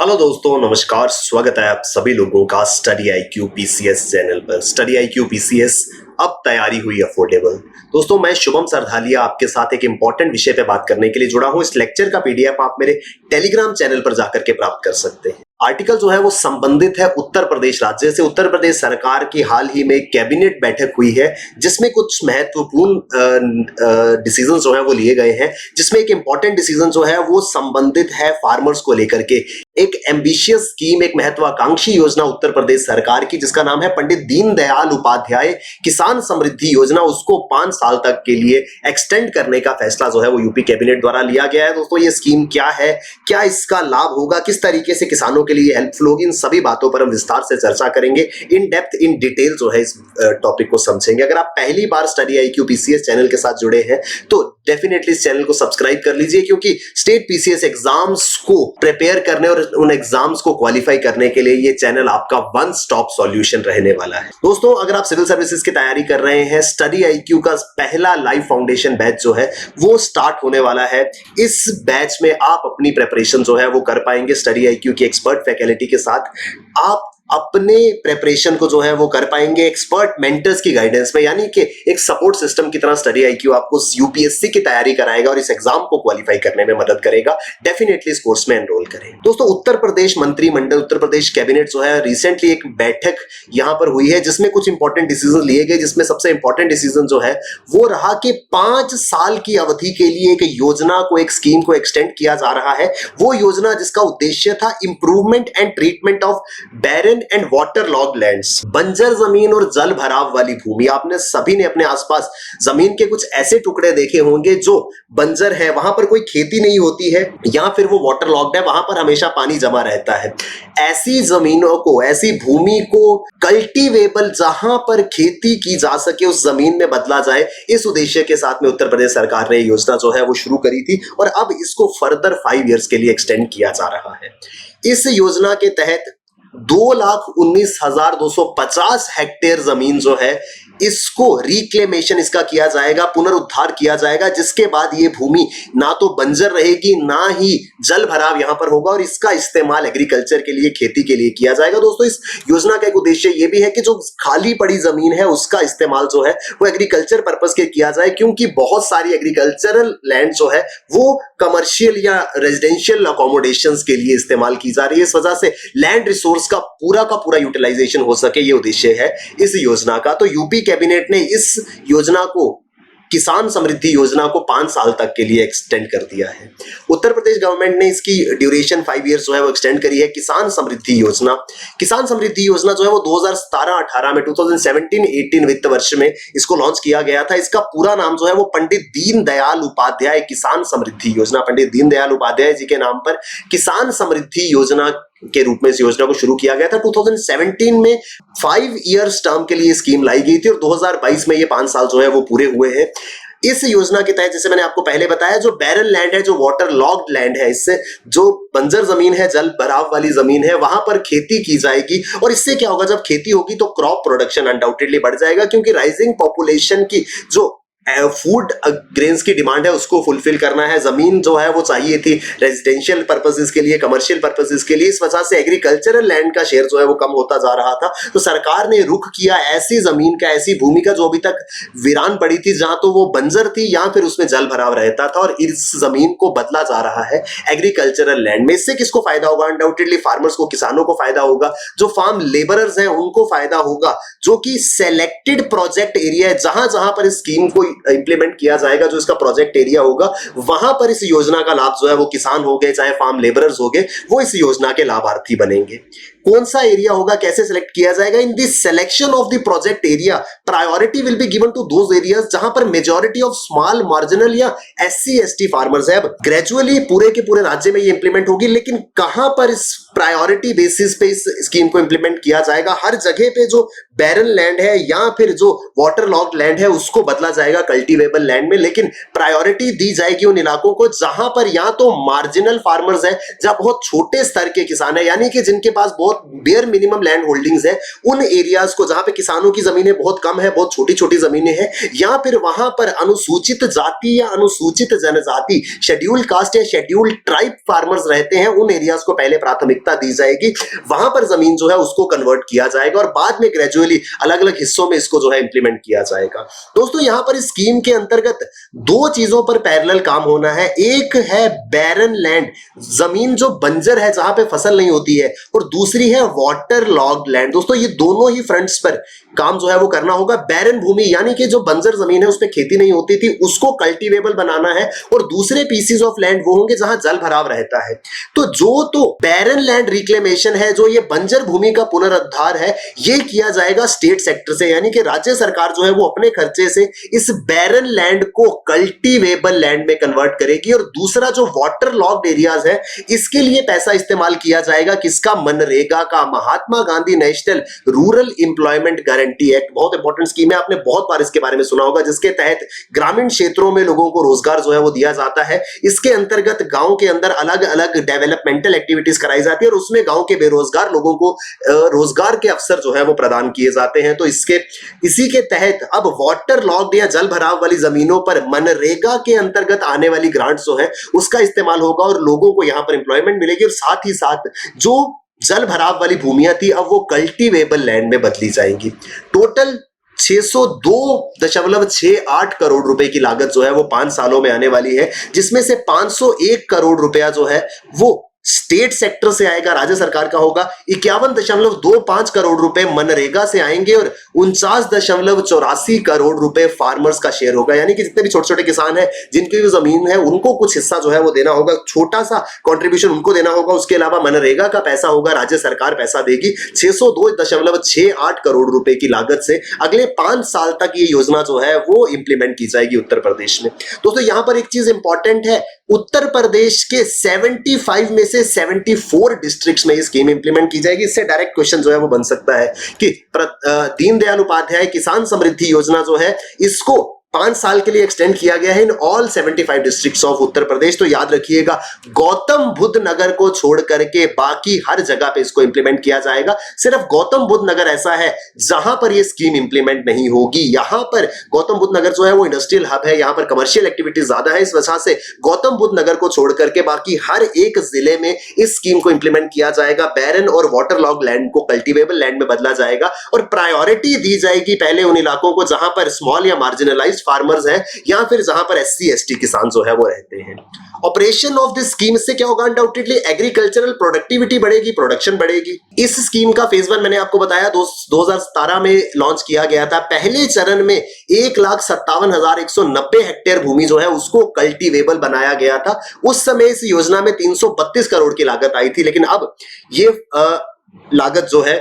Hello दोस्तों, नमस्कार। स्वागत है आप सभी लोगों का स्टडी IQ PCS चैनल पर। स्टडी IQ PCS अब तैयारी हुई अफोर्डेबल। दोस्तों, मैं शुभम सरधालिया आपके साथ एक इंपॉर्टेंट विषय पे बात करने के लिए जुड़ा हूं। इस लेक्चर का PDF आप मेरे टेलीग्राम चैनल पर जाकर के प्राप्त कर सकते हैं। आर्टिकल जो है वो संबंधित है उत्तर प्रदेश राज्य से। उत्तर प्रदेश सरकार की हाल ही में एक कैबिनेट बैठक हुई है जिसमें कुछ महत्वपूर्ण डिसीजन जो है वो लिए गए हैं, जिसमें एक इंपॉर्टेंट डिसीजन जो है वो संबंधित है फार्मर्स को लेकर के। एक एम्बिशियस स्कीम, एक महत्वाकांक्षी योजना उत्तर प्रदेश सरकार की, जिसका नाम है पंडित दीनदयाल उपाध्याय किसान समृद्धि योजना। उसको 5 साल तक के लिए एक्सटेंड करने का फैसला जो है वो यूपी कैबिनेट द्वारा लिया गया है। दोस्तों, ये स्कीम क्या है, क्या इसका लाभ होगा, किस तरीके से किसानों के लिए हेल्पफुल होगी, इन सभी बातों पर हम विस्तार से चर्चा करेंगे। इन डेप्थ, इन डिटेल जो है इस टॉपिक को समझेंगे। अगर आप पहली बार स्टडी IQ PCS चैनल के साथ जुड़े हैं तो डेफिनेटली इस चैनल को सब्सक्राइब कर लीजिए, क्योंकि स्टेट PCS एग्जाम्स को प्रिपेयर करने और उन एग्जाम्स को क्वालिफाई करने के लिए ये चैनल आपका वन स्टॉप सॉल्यूशन रहने वाला है। दोस्तों, अगर आप सिविल सर्विसेज की तैयारी कर रहे हैं, स्टडी IQ का पहला लाइव फाउंडेशन बैच जो है वो स्टार्ट होने वाला है। इस बैच में आप अपनी प्रिपरेशन जो है वो कर पाएंगे स्टडी IQ की एक्सपर्ट फैकल्टी के साथ। आप अपने प्रिपरेशन को जो है वो कर पाएंगे एक्सपर्ट मेंटर्स की गाइडेंस में, यानी कि एक सपोर्ट सिस्टम की तरह स्टडी IQ आपको UPSC की तैयारी कराएगा और इस एग्जाम को क्वालिफाई करने में मदद करेगा। डेफिनेटली इस कोर्स में एनरोल करें। दोस्तों, उत्तर प्रदेश मंत्रिमंडल, उत्तर प्रदेश कैबिनेट जो है, रिसेंटली एक बैठक यहां पर हुई है जिसमें कुछ इंपॉर्टेंट डिसीजन लिए गए, जिसमें सबसे इंपॉर्टेंट डिसीजन जो है वो रहा कि 5 साल की अवधि के लिए एक योजना को, एक स्कीम को एक्सटेंड किया जा रहा है। वो योजना जिसका उद्देश्य था improvement and treatment of barren and water logged lands, बंजर जमीन और जल भराव वाली भूमि। आपने सभी ने अपने आसपास जमीन के कुछ ऐसे टुकड़े देखे होंगे जो बंजर है, वहां पर कोई खेती नहीं होती है, या फिर वो वाटर लॉग्ड है, वहां पर हमेशा पानी जमा रहता है। ऐसी जमीनों को, ऐसी भूमि को कल्टीवेबल, जहां पर खेती की जा सके, उस जमीन में बदला जाए। इस उद्देश्य के साथ में उत्तर प्रदेश सरकार ने योजना जो है वो शुरू करी थी और अब इसको फर्दर 5 इयर्स के लिए एक्सटेंड किया जा रहा है। इस योजना के तहत 2,19,250 हेक्टेयर जमीन जो है इसको रिक्लेमेशन इसका किया जाएगा, पुनरुद्धार किया जाएगा, जिसके बाद ये भूमि ना तो बंजर रहेगी, ना ही जल भराव यहां पर होगा और इसका इस्तेमाल एग्रीकल्चर के लिए, खेती के लिए किया जाएगा। दोस्तों, इस योजना का एक उद्देश्य ये भी है कि जो खाली पड़ी जमीन है उसका इस्तेमाल जो है वो एग्रीकल्चर पर्पस के किया जाए, क्योंकि बहुत सारी एग्रीकल्चरल लैंड जो है वो कमर्शियल या रेजिडेंशियल अकोमोडेशंस के लिए इस्तेमाल की जा रही है। इस वजह से लैंड रिसोर्स का पूरा यूटिलाइजेशन हो सके, ये उद्देश्य है इस योजना का। तो यूपी कैबिनेट ने इस योजना को, किसान समृद्धि योजना को 5 साल तक के लिए एक्सटेंड कर दिया है। उत्तर प्रदेश गवर्नमेंट ने इसकी ड्यूरेशन 5 इयर्स जो है वो एक्सटेंड करी है। किसान समृद्धि योजना जो है वो 2017-18 में, 2017-18 वित्त वर्ष में इसको लॉन्च किया गया था। इसका पूरा नाम जो है वो पंडित दीनदयाल उपाध्याय किसान समृद्धि योजना, पंडित दीनदयाल उपाध्याय जी के नाम पर किसान समृद्धि योजना के रूप में इस योजना को शुरू किया गया था। 2017 में 5 इयर्स टर्म के लिए स्कीम लाई गई थी और 2022 में ये 5 साल जो है वो पूरे हुए हैं। इस योजना के तहत, जैसे मैंने आपको पहले बताया, जो बैरन लैंड है, जो वाटर लॉग्ड लैंड है, इससे जो बंजर जमीन है, जल भराव वाली जमीन है, वहां पर खेती की जाएगी। और इससे क्या होगा, जब खेती होगी तो क्रॉप प्रोडक्शन अनडाउटेडली बढ़ जाएगा, क्योंकि राइजिंग पॉपुलेशन की जो फूड ग्रेन्स की डिमांड है उसको फुलफिल करना है। जमीन जो है वो चाहिए थी रेजिडेंशियल पर्पसेस के लिए, कमर्शियल पर्पसेस के लिए। इस वजह से एग्रीकल्चरल लैंड का शेयर जो है वो कम होता जा रहा था। तो सरकार ने रुख किया ऐसी जमीन का, ऐसी भूमि का जो अभी तक वीरान पड़ी थी, जहां तो वो बंजर थी या फिर उसमें जल भराव रहता था, और इस जमीन को बदला जा रहा है एग्रीकल्चरल लैंड में। इससे किसको फायदा होगा? अनडाउटेडली फार्मर्स को, किसानों को फायदा होगा। जो फार्म लेबरर्स हैं उनको फायदा होगा, जो कि सेलेक्टेड प्रोजेक्ट एरिया है, जहां जहां पर इस स्कीम को इंप्लीमेंट किया जाएगा, जो इसका प्रोजेक्ट एरिया होगा, वहां पर इस योजना का लाभ जो है वो किसान हो गए, चाहे फार्म लेबरर्स हो गए, वो इस योजना के लाभार्थी बनेंगे। कौन सा एरिया होगा, कैसे सिलेक्ट किया जाएगा? In this selection of the project area priority will be given to those areas जहां पर मेजॉरिटी ऑफ स्मॉल, मार्जिनल या SC ST फार्मर्स है। ग्रेजुअली पूरे के पूरे राज्य में ये इंप्लीमेंट होगी, लेकिन कहां पर इस प्रायोरिटी बेसिस पे इस स्कीम को इंप्लीमेंट किया जाएगा? हर जगह पे जो बैरन लैंड है या फिर जो वाटर लॉग्ड लैंड है उसको बदला जाएगा कल्टीवेबल लैंड में, लेकिन प्रायोरिटी दी जाएगी उन इलाकों को जहां पर या तो मार्जिनल फार्मर्स है, जहां बहुत छोटे स्तर के किसान है, यानी कि जिनके पास बहुत बेयर मिनिमम लैंड होल्डिंग्स है, उन एरियाज को जहां पे किसानों की जमीनें बहुत कम है, बहुत छोटी छोटी जमीनें हैं, या फिर वहां पर अनुसूचित जाति या अनुसूचित जनजाति शेड्यूल्ड कास्ट या शेड्यूल्ड ट्राइब फार्मर्स रहते हैं, उन एरियाज को पहले प्राथमिकता दी जाएगी। वहां पर जमीन जो है उसको कन्वर्ट किया जाएगा और बाद में ग्रेजुअली अलग अलग हिस्सों में इसको जो है इंप्लीमेंट किया जाएगा। दोस्तों यहां पर इस स्कीम के अंतर्गत दो चीजों पर पैरेलल काम होना है। एक है बैरन लैंड, जमीन जो बंजर है जहां पे फसल नहीं होती है, और दूसरी है वाटर लॉग्ड लैंड। दोस्तों ये दोनों ही फ्रंट्स पर काम जो है वो करना होगा। बैरन भूमि यानी कि जो बंजर जमीन है उस पर खेती नहीं होती थी उसको कल्टीवेबल बनाना है, और दूसरे पीसीज ऑफ लैंड वो होंगे जहां जल भराव रहता है। तो बैरन लैंड रिक्लेमेशन है, जो ये बंजर भूमि का पुनरुद्धार है, ये किया जाएगा स्टेट सेक्टर से, यानी कि राज्य सरकार जो है वो अपने खर्चे से इस बैरन लैंड को कल्टीवेबल लैंड में कन्वर्ट करेगी। और दूसरा जो वाटर लॉग्ड एरियाज है इसके लिए पैसा इस्तेमाल किया जाएगा किसका? मनरेगा का, Mahatma Gandhi national rural employment guarantee act. बहुत इंपॉर्टेंट स्कीम है, आपने बहुत बार इसके बारे में सुना होगा, जिसके तहत ग्रामीण क्षेत्रों में लोगों को रोजगार जो है वो दिया जाता है। इसके अंतर्गत गांव के अंदर अलग अलग डेवलपमेंटल एक्टिविटीज कराई जाती है और उसमें गांव के बेरोजगार लोगों को रोजगार के अवसर जो है वो प्रदान किए जाते हैं। तो इसी के तहत अब वाटर लॉग्ड या जल भराव वाली जमीनों पर मनरेगा के अंतर्गत आने वाली ग्रांट्स जो है उसका इस्तेमाल होगा और लोगों को यहां पर एम्प्लॉयमेंट मिलेगी, और साथ ही साथ जो जल भराव वाली भूमियां थी अब वो कल्टीवेबल लैंड में बदली जाएंगी। टोटल 602.68 करोड़ रुपए की लागत जो है वो 5 सालों में आने वाली है, जिसमें से 501 करोड़ रुपया जो है वो स्टेट सेक्टर से आएगा, राज्य सरकार का होगा। 51.25 करोड़ रुपए मनरेगा से आएंगे और 49.84 करोड़ रुपए फार्मर्स का शेयर होगा, यानी कि जितने भी छोटे छोटे किसान हैं जिनकी भी जमीन है उनको कुछ हिस्सा जो है वो देना होगा, छोटा सा कंट्रीब्यूशन उनको देना होगा। उसके अलावा मनरेगा का पैसा होगा, राज्य सरकार पैसा देगी। 602.68 करोड़ रुपए की लागत से अगले 5 साल तक ये योजना जो है वो इंप्लीमेंट की जाएगी उत्तर प्रदेश में। दोस्तों यहां पर एक चीज इंपॉर्टेंट है, उत्तर प्रदेश के 75 में से 74 डिस्ट्रिक्ट्स में ये स्कीम इंप्लीमेंट की जाएगी। इससे डायरेक्ट क्वेश्चन जो है वो बन सकता है कि दीनदयाल उपाध्याय किसान समृद्धि योजना जो है इसको 5 साल के लिए एक्सटेंड किया गया है in all 75 districts of Uttar Pradesh. तो याद रखिएगा, गौतम बुद्ध नगर को छोड़ करके बाकी हर जगह पे इसको इंप्लीमेंट किया जाएगा। सिर्फ गौतम बुद्ध नगर ऐसा है जहां पर ये स्कीम इंप्लीमेंट नहीं होगी। यहां पर गौतम बुद्ध नगर जो है वो इंडस्ट्रियल हब है, यहां पर कमर्शियल एक्टिविटीज ज्यादा है, इस वजह से गौतम बुद्ध नगर को छोड़ करके बाकी हर एक जिले में इस स्कीम को इंप्लीमेंट किया जाएगा। बैरन और वाटर लॉग लैंड को कल्टीवेबल लैंड में बदला जाएगा और प्रायोरिटी दी जाएगी पहले उन इलाकों को जहां पर स्मॉल या मार्जिनलाइज्ड फार्मर्स हैं या फिर जहां पर एससी एसटी किसान जो है वो रहते हैं। ऑपरेशन ऑफ दिस स्कीम से क्या होगा? अनडाउटेडली एग्रीकल्चरल प्रोडक्टिविटी बढ़ेगी, प्रोडक्शन बढ़ेगी। इस स्कीम का फेज 1 मैंने आपको बताया 2017 में लॉन्च किया गया था। पहले चरण में 1,57,190 हेक्टेयर भूमि जो है उसको कल्टीवेबल बनाया गया था। उस समय इस योजना में 332 करोड़ की लागत आई थी, लेकिन अब ये लागत जो है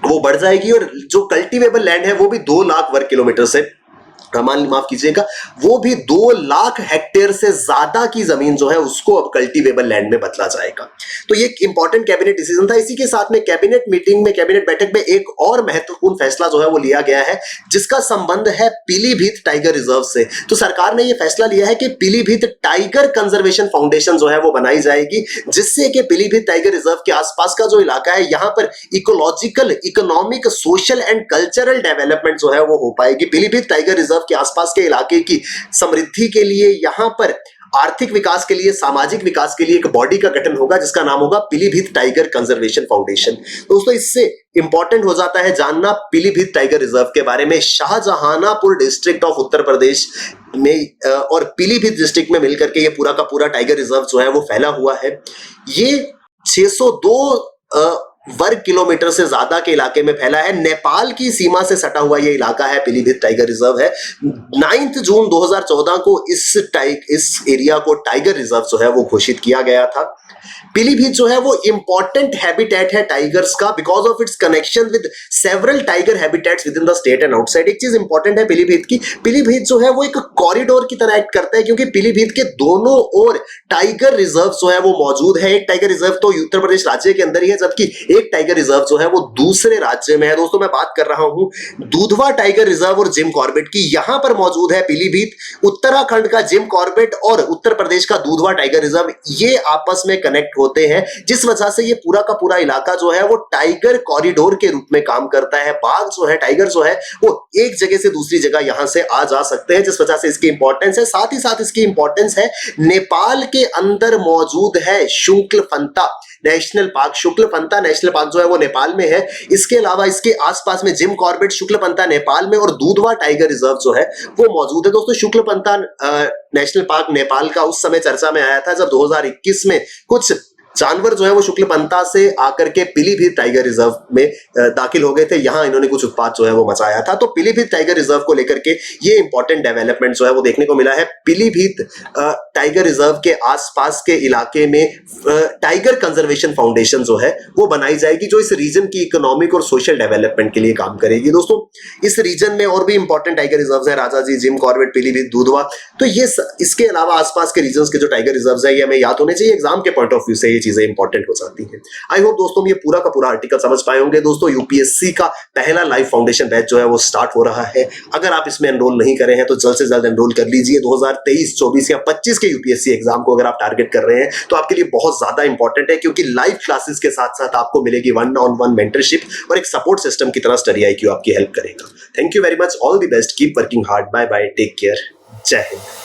वो बढ़ जाएगी और जो कल्टीवेबल लैंड है वो भी 2 लाख वर्ग किलोमीटर से माफ कीजिएगा, वो भी 2 लाख हेक्टेयर से ज्यादा की जमीन जो है उसको अब कल्टीवेबल लैंड में बदला जाएगा। तो ये एक इंपॉर्टेंट कैबिनेट डिसीजन था। इसी के साथ में कैबिनेट मीटिंग में, कैबिनेट बैठक में एक और महत्वपूर्ण फैसला जो है वो लिया गया है, जिसका संबंध है पीलीभीत टाइगर रिजर्व से। तो सरकार ने यह फैसला लिया है कि पीलीभीत टाइगर कंजर्वेशन फाउंडेशन जो है वो बनाई जाएगी, जिससे कि पीलीभीत टाइगर रिजर्व के आसपास का जो इलाका है यहां पर ecological, economic, social and cultural development जो है वो हो पाएगी। पीलीभीत टाइगर रिजर्व के आसपास के इलाके की समृद्धि के लिए, यहां पर आर्थिक विकास के लिए, सामाजिक विकास के लिए एक बॉडी का गठन होगा जिसका नाम होगा पीलीभीत टाइगर कंजर्वेशन फाउंडेशन। दोस्तों इससे इंपॉर्टेंट हो जाता है जानना पीलीभीत टाइगर रिजर्व के बारे में। शाहजहानापुर डिस्ट्रिक्ट ऑफ उत्तर प्रदेश में और पीलीभीत डिस्ट्रिक्ट में मिलकर के ये पूरा का पूरा टाइगर रिजर्व जो है वो फैला हुआ है। ये 602 वर्ग किलोमीटर से ज्यादा के इलाके में फैला है। नेपाल की सीमा से सटा हुआ यह इलाका है, पीलीभीत टाइगर रिजर्व है। 9 जून 2014 को इस एरिया को टाइगर रिजर्व जो है वो घोषित किया गया था। पीलीभीत जो है वो इंपॉर्टेंट हैबिटेट है टाइगर्स का because of its connection with several tiger habitats with in the state and outside. एक चीज इंपॉर्टेंट है पीलीभीत की, पीलीभीत जो है वो एक कॉरिडोर की तरह एक्ट करता है, क्योंकि पीलीभीत के दोनों ओर टाइगर रिजर्व जो है वो मौजूद है। एक टाइगर रिजर्व तो उत्तर प्रदेश राज्य के अंदर ही है, जबकि एक टाइगर रिजर्व जो है वो दूसरे राज्य में है। दोस्तों मैं बात कर रहा हूं दुधवा टाइगर रिजर्व और जिम कॉर्बेट की। यहां पर मौजूद है पीलीभीत, उत्तराखंड का जिम कॉर्बेट और उत्तर प्रदेश का दुधवा टाइगर रिजर्व, ये आपस में कनेक्ट होते हैं, जिस वजह से ये पूरा का पूरा इलाका जो है वो टाइगर कॉरिडोर के रूप में काम करता है। बाघ जो है, टाइगर जो है वो एक जगह से दूसरी जगह यहां से आ जा सकते हैं, जिस वजह से इसकी इंपॉर्टेंस है। साथ ही साथ इसकी इंपॉर्टेंस है, नेपाल के अंदर मौजूद है शुक्लफंता नेशनल पार्क। शुक्लफंता नेशनल पार्क जो है वो नेपाल में है। इसके अलावा इसके आसपास में जिम कॉर्बेट, शुक्लफंता नेपाल में और दुधवा टाइगर रिजर्व जो है वो मौजूद है। दोस्तों शुक्लफंता नेशनल पार्क नेपाल का उस समय चर्चा में आया था जब 2021 में कुछ जानवर जो है वो शुक्लफंता से आकर के पीलीभीत टाइगर रिजर्व में दाखिल हो गए थे। यहां इन्होंने कुछ उत्पात जो है वो मचाया था। तो पीलीभीत टाइगर रिजर्व को लेकर के ये इंपॉर्टेंट डेवलपमेंट जो है वो देखने को मिला है। पीलीभीत टाइगर रिजर्व के आसपास के इलाके में टाइगर कंजर्वेशन फाउंडेशन जो है वो बनाई जाएगी, जो इस रीजन की इकोनॉमिक और सोशल डेवलपमेंट के लिए काम करेगी। दोस्तों इस रीजन में और भी इंपॉर्टेंट टाइगर रिजर्व है, राजाजी, जिम कॉर्बेट, पीलीभीत, दुधवा। तो ये इसके अलावा आसपास के रीजन के जो टाइगर रिजर्व है ये हमें याद होने चाहिए, एग्जाम के पॉइंट ऑफ व्यू से चीजें इंपॉर्टेंट हो जाती हैं। आई होप दोस्तों ये पूरा का पूरा आर्टिकल समझ पाए होंगे। दोस्तों यूपीएससी का पहला लाइव फाउंडेशन बैच जो है वो स्टार्ट हो रहा है। अगर आप इसमें एनरोल नहीं करे हैं तो जल्द से जल्द एनरोल कर लीजिए। 2023, 24 या 25 के यूपीएससी एग्जाम को अगर आप टारगेट कर रहे हैं तो आपके लिए बहुत ज्यादा इंपॉर्टेंट है, क्योंकि लाइव क्लासेस के साथ साथ आपको मिलेगी 1-on-1 मेंटरशिप और एक सपोर्ट सिस्टम की तरह स्टडी IQ आपकी हेल्प करेगा। Thank you very much, all the best, keep working hard, bye bye, take care, Jai Hind.